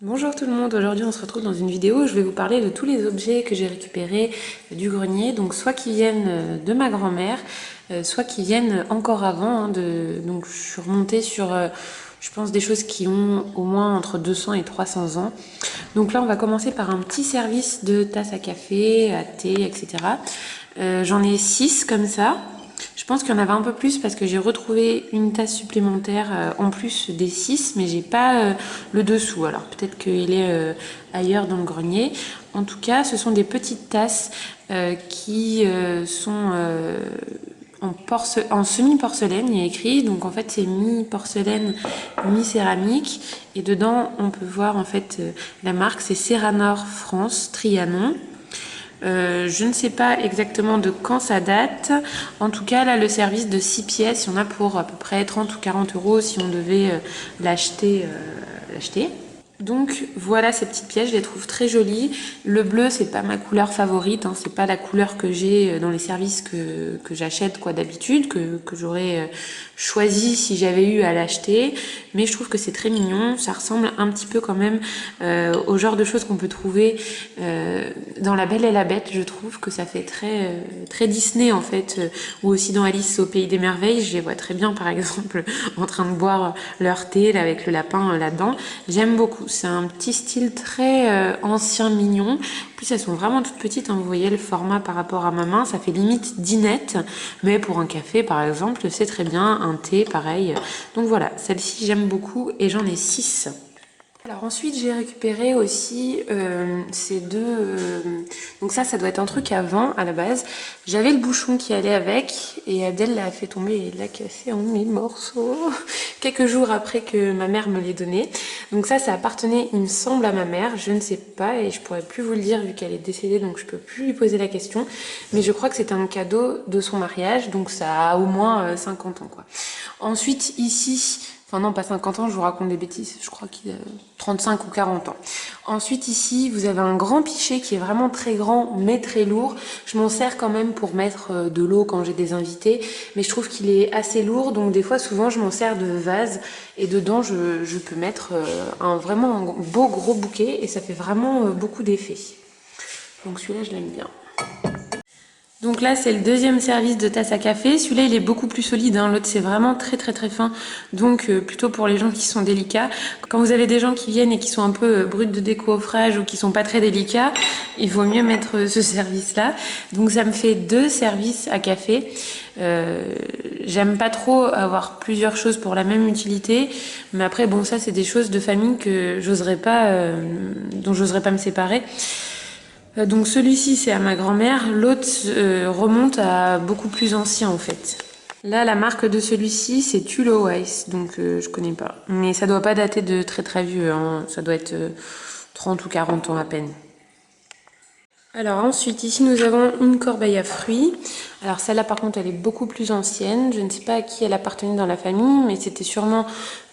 Bonjour tout le monde, aujourd'hui on se retrouve dans une vidéo où je vais vous parler de tous les objets que j'ai récupérés du grenier, donc soit qui viennent de ma grand-mère, soit qui viennent encore avant, donc je suis remontée sur, je pense, des choses qui ont au moins entre 200 et 300 ans. Donc là on va commencer par un petit service de tasse à café, à thé, etc. J'en ai 6 comme ça. Je pense qu'il y en avait un peu plus parce que j'ai retrouvé une tasse supplémentaire en plus des 6, mais j'ai pas le dessous. Alors peut-être qu'il est ailleurs dans le grenier. En tout cas, ce sont des petites tasses qui sont en semi-porcelaine, il y a écrit. Donc en fait, c'est mi-porcelaine, mi-céramique. Et dedans, on peut voir en fait la marque, c'est Ceranor France Trianon. Je ne sais pas exactement de quand ça date. En tout cas, là, le service de 6 pièces, il y en a pour à peu près 30 ou 40 euros si on devait l'acheter. Donc voilà ces petites pièces, je les trouve très jolies. Le bleu, c'est pas ma couleur favorite, hein, c'est pas la couleur que j'ai dans les services que j'achète quoi d'habitude, que j'aurais choisi si j'avais eu à l'acheter. Mais je trouve que c'est très mignon, ça ressemble un petit peu quand même au genre de choses qu'on peut trouver dans La Belle et la Bête. Je trouve que ça fait très Disney en fait, ou aussi dans Alice au Pays des Merveilles. Je les vois très bien par exemple en train de boire leur thé là, avec le lapin là-dedans. J'aime beaucoup. C'est un petit style très ancien, mignon. En plus, elles sont vraiment toutes petites. Hein. Vous voyez le format par rapport à ma main. Ça fait limite dinette. Mais pour un café, par exemple, c'est très bien. Un thé, pareil. Donc voilà, celle-ci, j'aime beaucoup. Et j'en ai 6. Alors ensuite j'ai récupéré aussi ces deux, donc ça doit être un truc à vent à la base. J'avais le bouchon qui allait avec et Adèle l'a fait tomber et l'a cassé en 1000 morceaux quelques jours après que ma mère me l'ait donné. Donc ça appartenait il me semble à ma mère, je ne sais pas et je pourrais plus vous le dire vu qu'elle est décédée donc je peux plus lui poser la question. Mais je crois que c'était un cadeau de son mariage donc ça a au moins 50 ans quoi. Ensuite ici... Enfin non, pas 50 ans, je vous raconte des bêtises. Je crois qu'il a 35 ou 40 ans. Ensuite, ici, vous avez un grand pichet qui est vraiment très grand, mais très lourd. Je m'en sers quand même pour mettre de l'eau quand j'ai des invités. Mais je trouve qu'il est assez lourd. Donc des fois, souvent, je m'en sers de vase. Et dedans, je peux mettre vraiment un beau gros bouquet. Et ça fait vraiment beaucoup d'effet. Donc celui-là, je l'aime bien. Donc là, c'est le deuxième service de tasse à café. Celui-là, il est beaucoup plus solide. Hein. L'autre, c'est vraiment très fin. Donc, plutôt pour les gens qui sont délicats. Quand vous avez des gens qui viennent et qui sont un peu bruts de décoffrage ou qui sont pas très délicats, il vaut mieux mettre ce service-là. Donc, ça me fait 2 services à café. J'aime pas trop avoir plusieurs choses pour la même utilité. Mais après, bon, ça, c'est des choses de famille que dont j'oserais pas me séparer. Donc celui-ci c'est à ma grand-mère, l'autre remonte à beaucoup plus ancien en fait. Là la marque de celui-ci c'est Tulo Weiss, donc je connais pas. Mais ça doit pas dater de très vieux, hein. Ça doit être 30 ou 40 ans à peine. Alors ensuite ici nous avons une corbeille à fruits. Alors celle-là par contre elle est beaucoup plus ancienne. Je ne sais pas à qui elle appartenait dans la famille mais c'était sûrement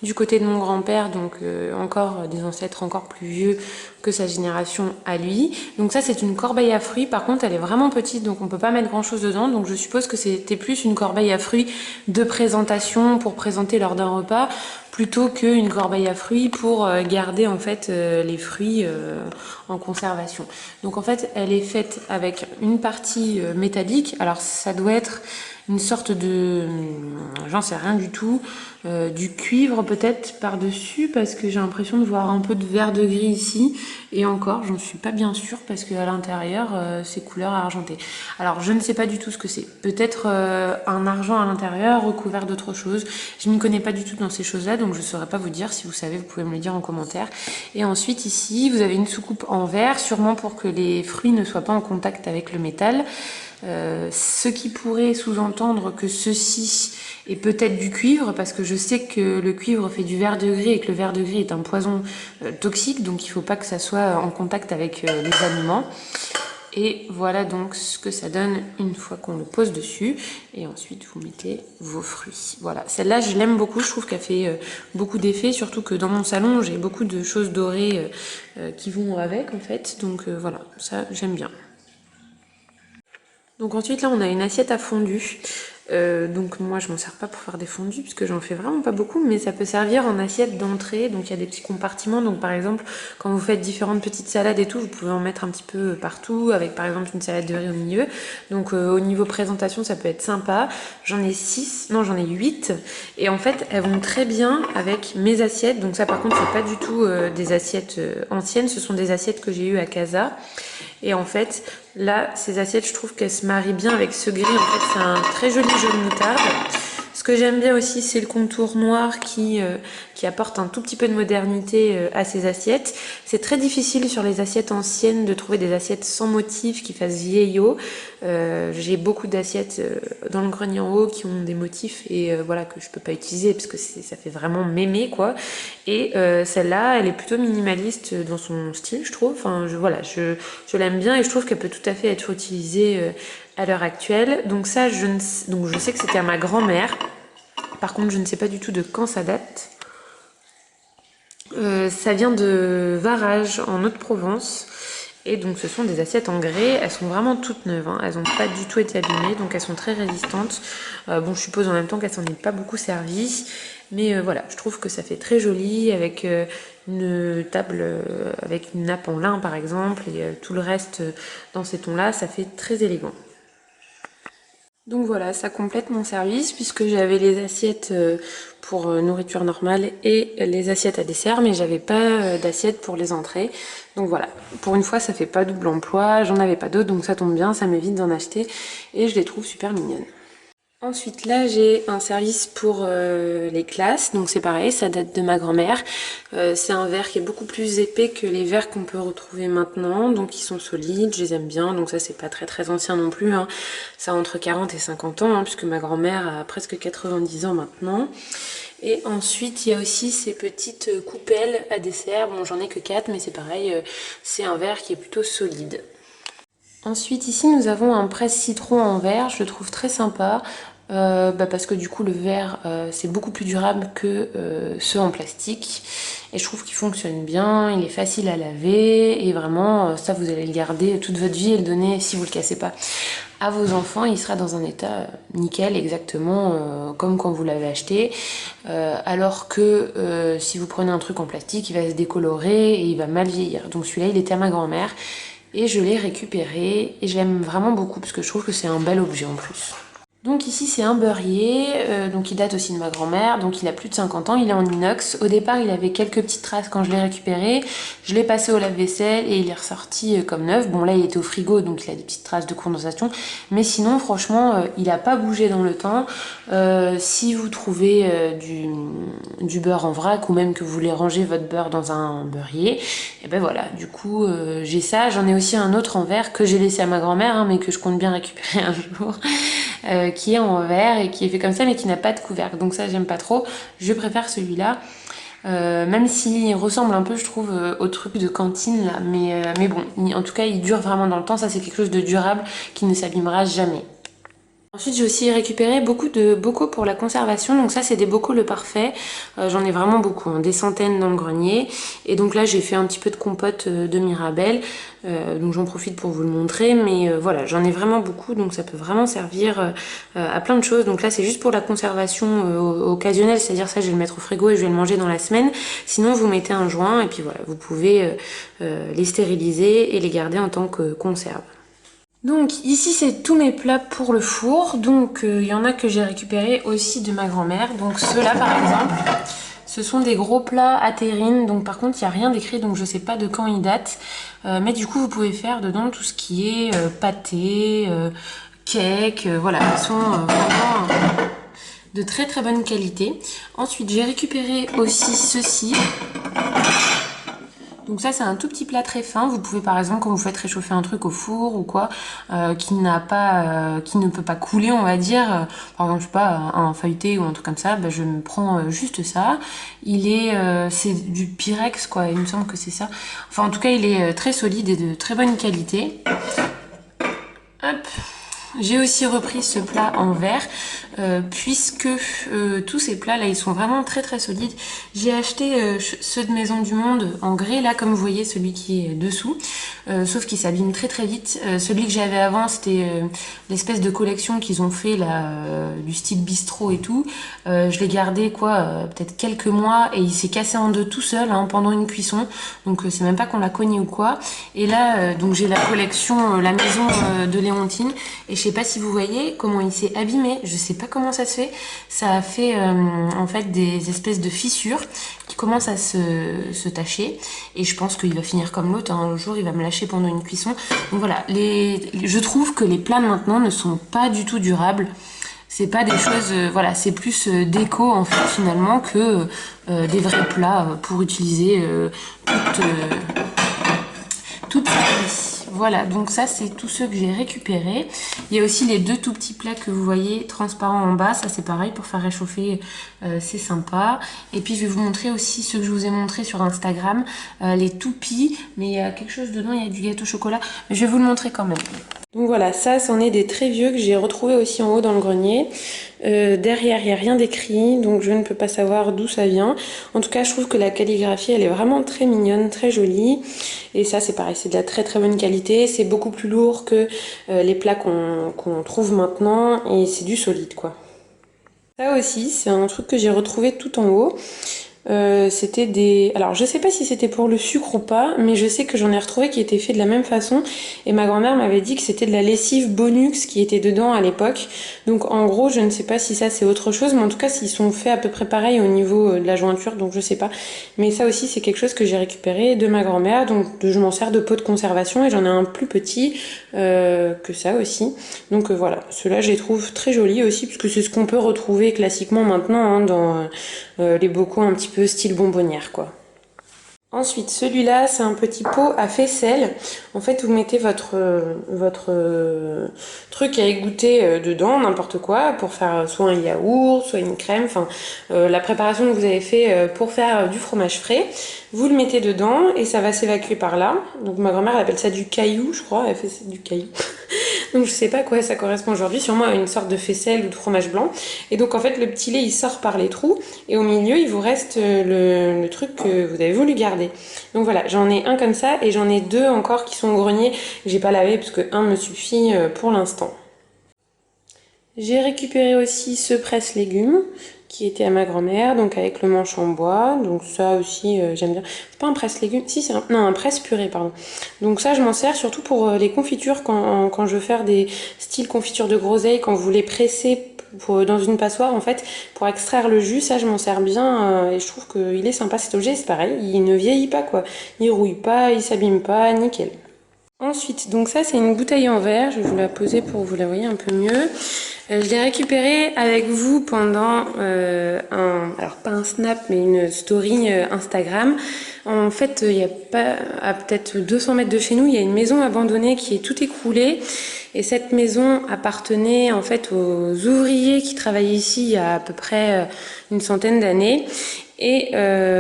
du côté de mon grand-père, donc encore des ancêtres encore plus vieux que sa génération à lui. Donc ça c'est une corbeille à fruits, par contre elle est vraiment petite donc on peut pas mettre grand chose dedans. Donc je suppose que c'était plus une corbeille à fruits de présentation pour présenter lors d'un repas plutôt qu'une corbeille à fruits pour garder en fait les fruits en conservation. Donc en fait elle est faite avec une partie métallique, alors ça doit être une sorte de, j'en sais rien du tout, du cuivre peut-être par-dessus parce que j'ai l'impression de voir un peu de vert de gris ici et encore j'en suis pas bien sûre parce qu'à l'intérieur c'est couleur argentée. Alors je ne sais pas du tout ce que c'est, peut-être un argent à l'intérieur recouvert d'autre chose. Je m'y connais pas du tout dans ces choses là donc je saurais pas vous dire. Si vous savez vous pouvez me le dire en commentaire. Et ensuite ici vous avez une soucoupe en verre sûrement pour que les fruits ne soient pas en contact avec le métal. Ce qui pourrait sous-entendre que ceci est peut-être du cuivre parce que je sais que le cuivre fait du vert de gris et que le vert de gris est un poison toxique donc il ne faut pas que ça soit en contact avec les aliments. Et voilà donc ce que ça donne une fois qu'on le pose dessus et ensuite vous mettez vos fruits. Voilà, celle-là je l'aime beaucoup, je trouve qu'elle fait beaucoup d'effets, surtout que dans mon salon j'ai beaucoup de choses dorées qui vont avec en fait, donc voilà, ça j'aime bien. Donc ensuite là on a une assiette à fondu. Donc moi je m'en sers pas pour faire des fondus puisque j'en fais vraiment pas beaucoup, mais ça peut servir en assiette d'entrée. Donc il y a des petits compartiments, donc par exemple quand vous faites différentes petites salades et tout, vous pouvez en mettre un petit peu partout, avec par exemple une salade de riz au milieu. Donc au niveau présentation ça peut être sympa. J'en ai 8, et en fait elles vont très bien avec mes assiettes. Donc ça par contre c'est pas du tout des assiettes anciennes, ce sont des assiettes que j'ai eues à Casa. Et en fait, là, ces assiettes, je trouve qu'elles se marient bien avec ce gris. En fait, c'est un très joli jaune moutarde. Ce que j'aime bien aussi, c'est le contour noir qui apporte un tout petit peu de modernité à ces assiettes. C'est très difficile sur les assiettes anciennes de trouver des assiettes sans motifs qui fassent vieillot. J'ai beaucoup d'assiettes dans le grenier en haut qui ont des motifs et voilà, que je peux pas utiliser parce que ça fait vraiment mémé quoi. Et celle-là, elle est plutôt minimaliste dans son style, je trouve. Enfin, je l'aime bien et je trouve qu'elle peut tout à fait être utilisée à l'heure actuelle. Donc ça, donc je sais que c'était à ma grand-mère. Par contre, je ne sais pas du tout de quand ça date. Ça vient de Varage, en Haute-Provence. Et donc ce sont des assiettes en grès. Elles sont vraiment toutes neuves, hein. Elles n'ont pas du tout été abîmées, donc elles sont très résistantes. Bon, je suppose en même temps qu'elles s'en est pas beaucoup servies. Mais voilà, je trouve que ça fait très joli avec une table avec une nappe en lin par exemple. Et tout le reste dans ces tons-là, ça fait très élégant. Donc voilà, ça complète mon service puisque j'avais les assiettes pour nourriture normale et les assiettes à dessert, mais j'avais pas d'assiettes pour les entrées. Donc voilà, pour une fois ça fait pas double emploi, j'en avais pas d'autres donc ça tombe bien, ça m'évite d'en acheter et je les trouve super mignonnes. Ensuite là j'ai un service pour les classes, donc c'est pareil, ça date de ma grand-mère. C'est un verre qui est beaucoup plus épais que les verres qu'on peut retrouver maintenant, donc ils sont solides, je les aime bien, donc ça c'est pas très très ancien non plus, hein. Ça a entre 40 et 50 ans, hein, puisque ma grand-mère a presque 90 ans maintenant. Et ensuite il y a aussi ces petites coupelles à dessert, bon j'en ai que 4 mais c'est pareil, c'est un verre qui est plutôt solide. Ensuite ici nous avons un presse-citron en verre, je le trouve très sympa parce que du coup le verre c'est beaucoup plus durable que ceux en plastique et je trouve qu'il fonctionne bien, il est facile à laver et vraiment ça vous allez le garder toute votre vie et le donner si vous le cassez pas à vos enfants, il sera dans un état nickel exactement comme quand vous l'avez acheté alors que si vous prenez un truc en plastique il va se décolorer et il va mal vieillir. Donc celui-là il était à ma grand-mère et je l'ai récupéré et j'aime vraiment beaucoup parce que je trouve que c'est un bel objet en plus. Donc ici c'est un beurrier, donc il date aussi de ma grand-mère, donc il a plus de 50 ans, il est en inox. Au départ il avait quelques petites traces quand je l'ai récupéré, je l'ai passé au lave-vaisselle et il est ressorti comme neuf. Bon là il était au frigo donc il a des petites traces de condensation, mais sinon franchement il n'a pas bougé dans le temps. Si vous trouvez du beurre en vrac ou même que vous voulez ranger votre beurre dans un beurrier, et ben voilà, du coup j'ai ça. J'en ai aussi un autre en verre que j'ai laissé à ma grand-mère hein, mais que je compte bien récupérer un jour. Qui est en verre et qui est fait comme ça mais qui n'a pas de couvercle, donc ça j'aime pas trop, je préfère celui-là même s'il ressemble un peu je trouve au truc de cantine là, mais bon, en tout cas il dure vraiment dans le temps, ça c'est quelque chose de durable qui ne s'abîmera jamais. Ensuite j'ai aussi récupéré beaucoup de bocaux pour la conservation, donc ça c'est des bocaux le parfait, j'en ai vraiment beaucoup, hein, des centaines dans le grenier, et donc là j'ai fait un petit peu de compote de Mirabelle, donc j'en profite pour vous le montrer, mais voilà j'en ai vraiment beaucoup, donc ça peut vraiment servir à plein de choses. Donc là c'est juste pour la conservation occasionnelle, c'est-à-dire ça je vais le mettre au frigo et je vais le manger dans la semaine, sinon vous mettez un joint et puis voilà, vous pouvez les stériliser et les garder en tant que conserve. Donc ici c'est tous mes plats pour le four, donc il y en a que j'ai récupéré aussi de ma grand-mère, donc ceux-là par exemple, ce sont des gros plats à terrine, donc par contre il n'y a rien d'écrit donc je sais pas de quand ils datent, mais du coup vous pouvez faire dedans tout ce qui est pâté, cake, voilà, ils sont vraiment de très très bonne qualité. Ensuite j'ai récupéré aussi ceci. Donc ça c'est un tout petit plat très fin, vous pouvez par exemple quand vous faites réchauffer un truc au four ou quoi, qui ne peut pas couler on va dire, par exemple je sais pas un feuilleté ou un truc comme ça, bah, je me prends juste ça. C'est du Pyrex quoi, il me semble que c'est ça. Enfin en tout cas il est très solide et de très bonne qualité. Hop. J'ai aussi repris ce plat en verre puisque tous ces plats là ils sont vraiment très très solides. J'ai acheté ceux de Maison du Monde en grès là comme vous voyez celui qui est dessous. sauf qu'il s'abîme très très vite. Celui que j'avais avant, c'était l'espèce de collection qu'ils ont fait là, du style bistrot et tout. Je l'ai gardé peut-être quelques mois et il s'est cassé en deux tout seul hein, pendant une cuisson. Donc c'est même pas qu'on l'a cogné ou quoi. Et là, donc j'ai la collection La Maison de Léontine et je sais pas si vous voyez comment il s'est abîmé. Je sais pas comment ça se fait. Ça a fait en fait des espèces de fissures qui commencent à se tacher et je pense qu'il va finir comme l'autre. Un jour, il va me lâcher pendant une cuisson. Donc voilà, je trouve que les plats de maintenant ne sont pas du tout durables. C'est pas des choses, voilà, c'est plus déco en fait finalement que des vrais plats pour utiliser toute sa vie. Voilà, donc ça c'est tous ceux que j'ai récupérés. Il y a aussi les deux tout petits plats que vous voyez transparents en bas, ça c'est pareil pour faire réchauffer, c'est sympa. Et puis je vais vous montrer aussi ceux que je vous ai montrés sur Instagram, les toupies, mais il y a quelque chose dedans, il y a du gâteau au chocolat, mais je vais vous le montrer quand même. Donc voilà, ça c'en est des très vieux que j'ai retrouvés aussi en haut dans le grenier. Derrière, il n'y a rien d'écrit, donc je ne peux pas savoir d'où ça vient. En tout cas, je trouve que la calligraphie, elle est vraiment très mignonne, très jolie. Et ça, c'est pareil, c'est de la très très bonne qualité. C'est beaucoup plus lourd que les plats qu'on trouve maintenant et c'est du solide, quoi. Ça aussi, c'est un truc que j'ai retrouvé tout en haut. C'était des... Alors je sais pas si c'était pour le sucre ou pas, mais je sais que j'en ai retrouvé qui étaient faits de la même façon et ma grand-mère m'avait dit que c'était de la lessive Bonux qui était dedans à l'époque. Donc en gros je ne sais pas si ça c'est autre chose, mais en tout cas ils sont faits à peu près pareil au niveau de la jointure, donc je sais pas. Mais ça aussi c'est quelque chose que j'ai récupéré de ma grand-mère, donc je m'en sers de pot de conservation et j'en ai un plus petit que ça aussi. Donc voilà, ceux-là je les trouve très jolis aussi puisque c'est ce qu'on peut retrouver classiquement maintenant hein, dans les bocaux un petit peu style bonbonnière quoi. Ensuite, celui-là, c'est un petit pot à faisselle. En fait, vous mettez votre truc à égoutter dedans, n'importe quoi, pour faire soit un yaourt, soit une crème, enfin la préparation que vous avez fait pour faire du fromage frais. Vous le mettez dedans et ça va s'évacuer par là. Donc ma grand-mère elle appelle ça du caillou, je crois, elle fait du caillou. Donc je sais pas à quoi ça correspond aujourd'hui, sûrement à une sorte de faisselle ou de fromage blanc. Et donc en fait le petit lait il sort par les trous et au milieu il vous reste le truc que vous avez voulu garder. Donc voilà, j'en ai un comme ça et j'en ai deux encore qui sont au grenier que j'ai pas lavé parce que un me suffit pour l'instant. J'ai récupéré aussi ce presse-légumes qui était à ma grand-mère, donc avec le manche en bois, donc ça aussi j'aime bien. C'est pas un presse-légumes, si c'est un presse-purée, pardon. Donc ça je m'en sers surtout pour les confitures quand je veux faire des styles confitures de groseille, quand vous les pressez dans une passoire en fait, pour extraire le jus, ça je m'en sers bien et je trouve qu'il est sympa cet objet, c'est pareil, il ne vieillit pas quoi, il rouille pas, il s'abîme pas, nickel. Ensuite, donc ça c'est une bouteille en verre, je vais vous la poser pour que vous la voyez un peu mieux. Je l'ai récupérée avec vous pendant alors pas un snap mais une story Instagram. En fait, il y a pas, à peut-être 200 mètres de chez nous, il y a une maison abandonnée qui est toute écroulée. Et cette maison appartenait en fait aux ouvriers qui travaillaient ici il y a à peu près une centaine d'années. Et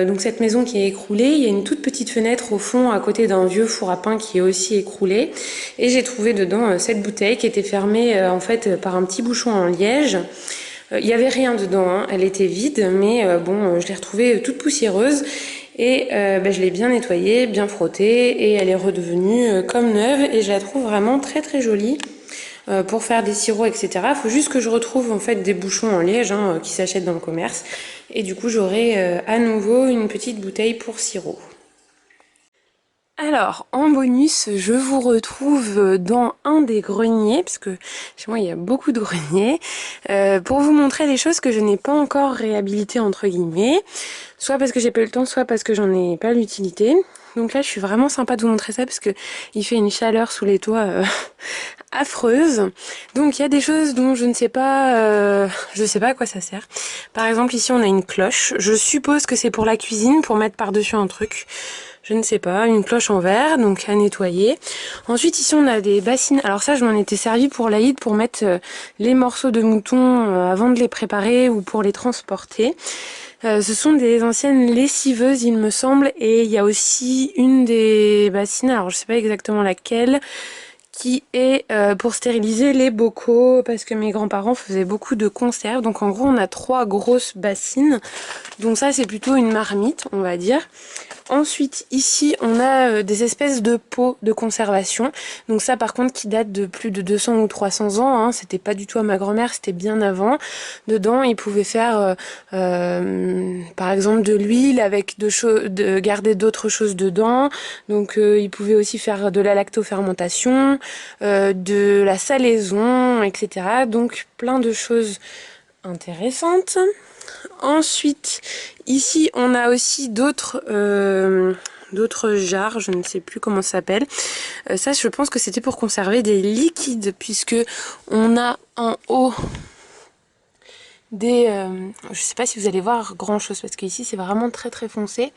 donc cette maison qui est écroulée, il y a une toute petite fenêtre au fond à côté d'un vieux four à pain qui est aussi écroulé. Et j'ai trouvé dedans cette bouteille qui était fermée en fait par un petit bouchon en liège. Il n'y avait rien dedans, hein. Elle était vide, mais bon, je l'ai retrouvée toute poussiéreuse. Et je l'ai bien nettoyée, bien frottée, et elle est redevenue comme neuve. Et je la trouve vraiment très très jolie. Pour faire des sirops, etc. Il faut juste que je retrouve en fait des bouchons en liège hein, qui s'achètent dans le commerce. Et du coup, j'aurai à nouveau une petite bouteille pour sirop. Alors, en bonus, je vous retrouve dans un des greniers, parce que chez moi, il y a beaucoup de greniers, pour vous montrer les choses que je n'ai pas encore réhabilitées, entre guillemets. Soit parce que j'ai pas eu le temps, soit parce que j'en ai pas l'utilité. Donc là, je suis vraiment sympa de vous montrer ça parce que il fait une chaleur sous les toits affreuse. Donc il y a des choses dont je sais pas à quoi ça sert. Par exemple, ici on a une cloche. Je suppose que c'est pour la cuisine, pour mettre par-dessus un truc. Je ne sais pas, une cloche en verre, donc à nettoyer. Ensuite, ici, on a des bassines. Alors ça, je m'en étais servi pour l'Aïd, pour mettre les morceaux de mouton avant de les préparer ou pour les transporter. Ce sont des anciennes lessiveuses, il me semble, et il y a aussi une des bassines, alors je sais pas exactement laquelle, qui est pour stériliser les bocaux parce que mes grands-parents faisaient beaucoup de conserves. Donc en gros on a 3 grosses bassines. Donc ça c'est plutôt une marmite on va dire. Ensuite ici on a des espèces de pots de conservation. Donc ça par contre qui date de plus de 200 ou 300 ans. Hein. C'était pas du tout à ma grand-mère, c'était bien avant. Dedans ils pouvaient faire par exemple de l'huile avec de garder d'autres choses dedans. Donc ils pouvaient aussi faire de la lactofermentation, de la salaison, etc. Donc plein de choses intéressantes. Ensuite, ici, on a aussi d'autres jarres, je ne sais plus comment ça s'appelle. Ça, je pense que c'était pour conserver des liquides, puisque on a en haut des... je sais pas si vous allez voir grand chose, parce qu'ici, c'est vraiment très très foncé.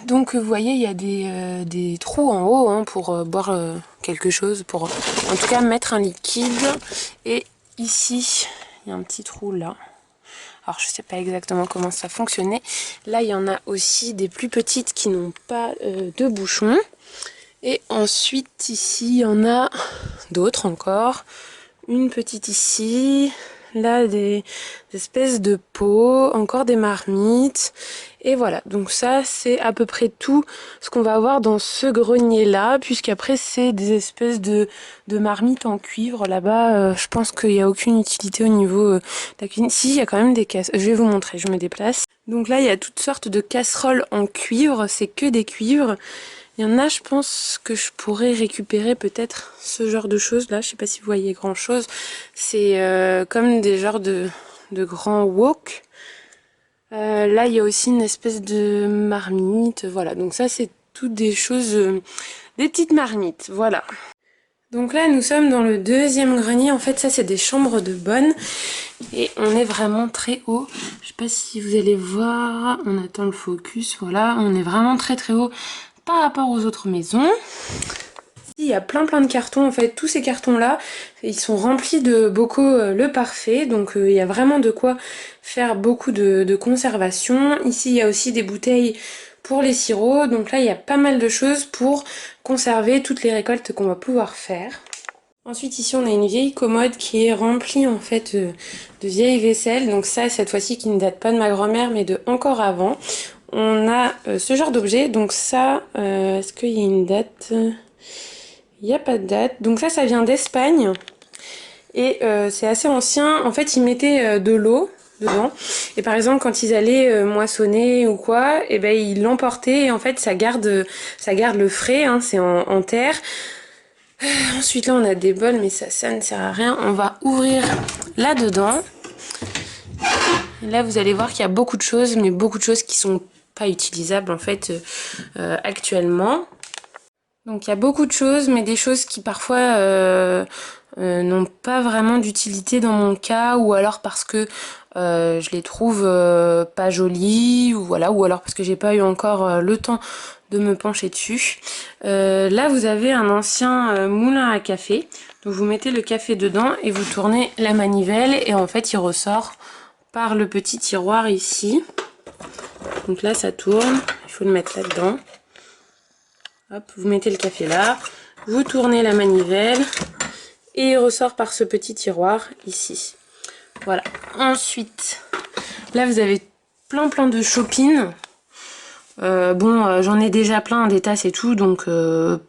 Donc vous voyez il y a des trous en haut hein, pour boire quelque chose, pour en tout cas mettre un liquide. Et ici il y a un petit trou là. Alors je sais pas exactement comment ça fonctionnait. Là il y en a aussi des plus petites qui n'ont pas de bouchon. Et ensuite ici il y en a d'autres encore. Une petite ici. Là des espèces de pots, encore des marmites. Et voilà, donc ça c'est à peu près tout ce qu'on va avoir dans ce grenier là, puisqu'après c'est des espèces de marmites en cuivre. Là-bas, je pense qu'il n'y a aucune utilité au niveau de la cuisine. Si, il y a quand même des casseroles, je vais vous montrer, je me déplace. Donc là il y a toutes sortes de casseroles en cuivre, c'est que des cuivres. Il y en a, je pense que je pourrais récupérer peut-être ce genre de choses là, je sais pas si vous voyez grand chose. C'est comme des genres de grands wok. Là il y a aussi une espèce de marmite, voilà, donc ça c'est toutes des choses, des petites marmites, voilà. Donc là nous sommes dans le deuxième grenier, en fait ça c'est des chambres de bonne et on est vraiment très haut, je sais pas si vous allez voir, on attend le focus, voilà, on est vraiment très très haut par rapport aux autres maisons. Il y a plein de cartons, en fait tous ces cartons là ils sont remplis de bocaux le parfait, donc il y a vraiment de quoi faire beaucoup de conservation. Ici il y a aussi des bouteilles pour les sirops, donc là il y a pas mal de choses pour conserver toutes les récoltes qu'on va pouvoir faire. Ensuite ici on a une vieille commode qui est remplie en fait de vieilles vaisselles, donc ça cette fois-ci qui ne date pas de ma grand-mère mais de encore avant. On a ce genre d'objet, donc ça, est-ce qu'il y a une date? Il n'y a pas de date. Donc ça vient d'Espagne. Et c'est assez ancien. En fait, ils mettaient de l'eau dedans. Et par exemple, quand ils allaient moissonner ou quoi, et ben ils l'emportaient. Et en fait, ça garde le frais, hein, c'est en terre. Ensuite, là, on a des bols, mais ça ne sert à rien. On va ouvrir là-dedans. Là, vous allez voir qu'il y a beaucoup de choses, mais beaucoup de choses qui sont pas utilisables en fait actuellement. Donc il y a beaucoup de choses, mais des choses qui parfois n'ont pas vraiment d'utilité dans mon cas, ou alors parce que je les trouve pas jolies, ou voilà, ou alors parce que j'ai pas eu encore le temps de me pencher dessus. Là vous avez un ancien moulin à café, donc vous mettez le café dedans et vous tournez la manivelle et en fait il ressort par le petit tiroir ici. Donc là ça tourne, il faut le mettre là-dedans. Hop, vous mettez le café là, vous tournez la manivelle et il ressort par ce petit tiroir ici. Voilà. Ensuite, là vous avez plein de chopines. J'en ai déjà plein, des tasses et tout, donc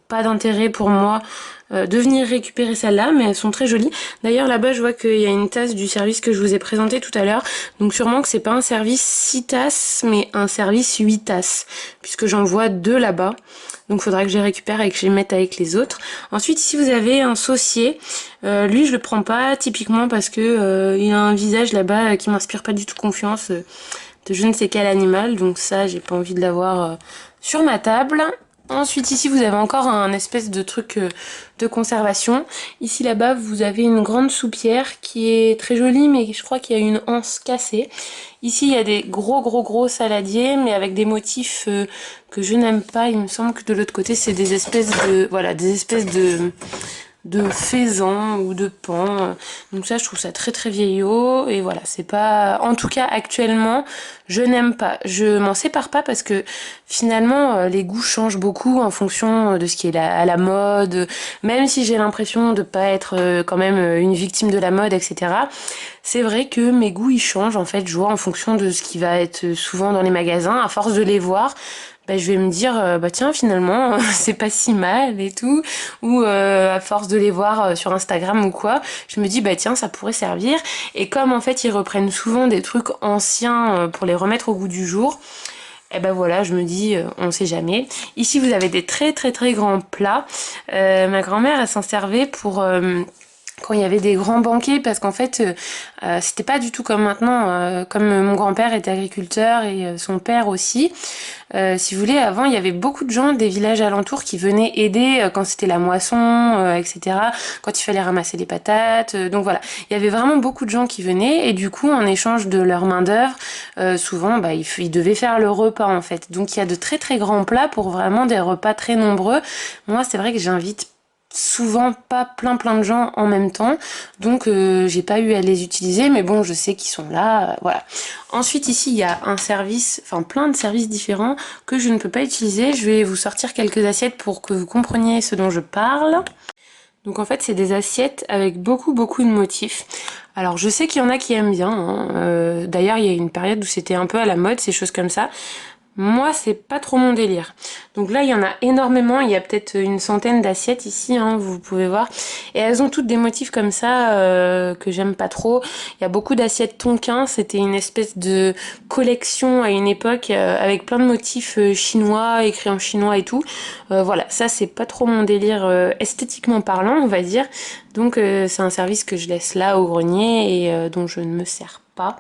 pas d'intérêt pour moi de venir récupérer celles-là, mais elles sont très jolies. D'ailleurs là-bas je vois qu'il y a une tasse du service que je vous ai présenté tout à l'heure, donc sûrement que c'est pas un service 6 tasses, mais un service 8 tasses, puisque j'en vois 2 là-bas. Donc il faudra que je les récupère et que je les mette avec les autres. Ensuite ici vous avez un saucier. Lui je le prends pas typiquement parce que il a un visage là-bas qui m'inspire pas du tout confiance de je ne sais quel animal. Donc ça j'ai pas envie de l'avoir sur ma table. Ensuite ici vous avez encore un espèce de truc de conservation. Ici là-bas vous avez une grande soupière qui est très jolie, mais je crois qu'il y a une anse cassée. Ici il y a des gros saladiers, mais avec des motifs que je n'aime pas. Il me semble que de l'autre côté c'est des espèces de... Voilà, des espèces de faisan ou de paon. Donc ça, je trouve ça très très vieillot. Et voilà, c'est pas... En tout cas, actuellement, je n'aime pas. Je m'en sépare pas parce que finalement, les goûts changent beaucoup en fonction de ce qui est à la mode. Même si j'ai l'impression de pas être quand même une victime de la mode, etc. C'est vrai que mes goûts, ils changent en fait. Je vois en fonction de ce qui va être souvent dans les magasins. À force de les voir, bah, je vais me dire bah tiens finalement c'est pas si mal et tout, ou à force de les voir sur Instagram ou quoi, je me dis bah tiens ça pourrait servir. Et comme en fait ils reprennent souvent des trucs anciens pour les remettre au goût du jour, et ben voilà, je me dis on sait jamais. Ici vous avez des très très très grands plats. Ma grand-mère elle s'en servait pour quand il y avait des grands banquets, parce qu'en fait c'était pas du tout comme maintenant, comme mon grand-père était agriculteur et son père aussi. Si vous voulez, avant il y avait beaucoup de gens des villages alentours qui venaient aider quand c'était la moisson, etc. Quand il fallait ramasser les patates. Donc voilà, il y avait vraiment beaucoup de gens qui venaient et du coup en échange de leur main d'œuvre, souvent bah, ils devaient faire le repas en fait. Donc il y a de très très grands plats pour vraiment des repas très nombreux. Moi c'est vrai que j'invite souvent pas plein de gens en même temps, donc j'ai pas eu à les utiliser, mais bon je sais qu'ils sont là, voilà. Ensuite ici il y a un service, enfin plein de services différents que je ne peux pas utiliser. Je vais vous sortir quelques assiettes pour que vous compreniez ce dont je parle. Donc en fait c'est des assiettes avec beaucoup de motifs. Alors je sais qu'il y en a qui aiment bien, hein. D'ailleurs il y a une période où c'était un peu à la mode ces choses comme ça. Moi, c'est pas trop mon délire. Donc là, il y en a énormément. Il y a peut-être une centaine d'assiettes ici, hein, vous pouvez voir. Et elles ont toutes des motifs comme ça que j'aime pas trop. Il y a beaucoup d'assiettes Tonkin. C'était une espèce de collection à une époque avec plein de motifs chinois, écrits en chinois et tout. Voilà, ça, c'est pas trop mon délire esthétiquement parlant, on va dire. Donc c'est un service que je laisse là au grenier et dont je ne me sers pas.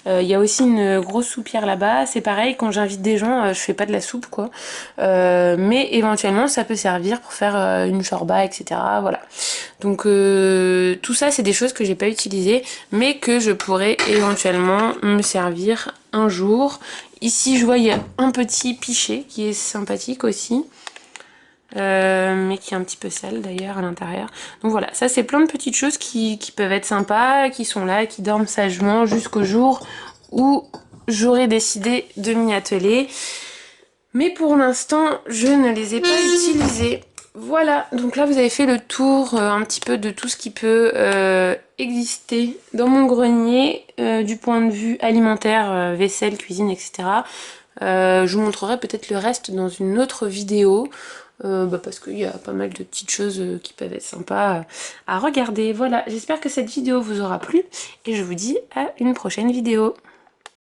Il y a aussi une grosse soupière là-bas. C'est pareil, quand j'invite des gens, je fais pas de la soupe, quoi. Mais éventuellement, ça peut servir pour faire une shorba, etc. Voilà. Donc tout ça, c'est des choses que j'ai pas utilisées, mais que je pourrais éventuellement me servir un jour. Ici, je vois, il y a un petit pichet qui est sympathique aussi. Mais qui est un petit peu sale d'ailleurs à l'intérieur. Donc voilà, ça c'est plein de petites choses qui peuvent être sympas, qui sont là, qui dorment sagement jusqu'au jour où j'aurai décidé de m'y atteler. Mais pour l'instant, je ne les ai pas utilisées. Voilà, donc là vous avez fait le tour un petit peu de tout ce qui peut exister dans mon grenier du point de vue alimentaire, vaisselle, cuisine, etc. Je vous montrerai peut-être le reste dans une autre vidéo. Parce qu'il y a pas mal de petites choses qui peuvent être sympas à regarder. Voilà, j'espère que cette vidéo vous aura plu et je vous dis à une prochaine vidéo.